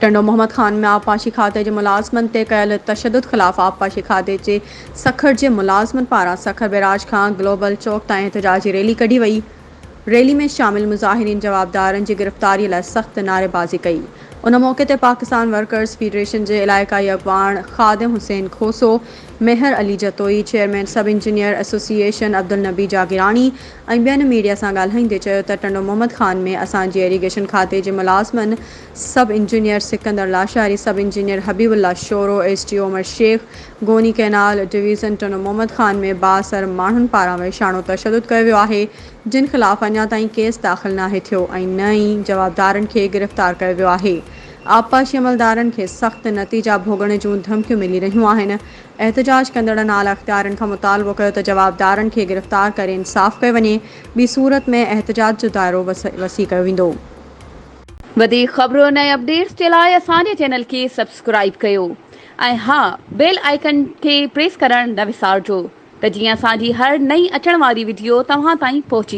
टंडो मोहम्मद खान में आबपाशी खाते के मुलाजमन ते कयल तशद्दुद खिलाफ आबपाशी खाते के सखर के मुलाजमन पारा सखर बैराज खां ग्लोबल चौक ताईं एहतजाजी रैली कढी वई। रैली में शामिल मुज़ाहिरीन जवाबदारन की गिरफ्तारी लाइ सख्त नारेबाजी कई। उन मौके ते पाकिस्तान वर्कर्स फेडरेशन के इलाइक़ाई अगवान खादिम हुसैन खोसो, मेहर अली जतोई, चेयरमैन सब इंजीनियर एसोसिएशन अब्दुल नबी जागिरानी ऐं ॿियनि मीडिया सां ॻाल्हाईंदे चयो त टंडो मोहम्मद खान में असांजे इरीगेशन खाते के मुलाज़मन सब इंजीनियर सिकंदर लाशारी, सब इंजीनियर हबीबुल्ला शोरो, SDO उमर शेख, गोनी कैनाल डिवीज़न टंडो मोहम्मद खान में बासर माण्हुनि पारां वेशाणो तशद्दुद कयो वियो आहे, जिन खिलाफ़ अञा ताईं केस दाख़िल नाहे थियो ऐं न ई जवाबदारनि खे गिरफ़्तार कयो वियो आहे। आबपाशी अमलदारनि खे सख़्त नतीजा भोगण जूं धमकियूं मिली रहियूं आहिनि। एहतजाज कंदड़नि आला इख्तियारनि खां मुतालबो कयो त जवाबदारनि खे गिरफ़्तार करे इंसाफ़ कयो वञे, ॿी सूरत में एहतजाज जो दायरो वसी कयो वेंदो। वधीक ख़बरुनि ऐं अपडेट्स जे लाइ असांजे चैनल खे सब्सक्राइब कयो ऐं हा, बेल आइकन खे प्रेस करणु न विसारिजो त जीअं असांजी हर नई अचण वारी वीडियो तव्हां ताईं पहुची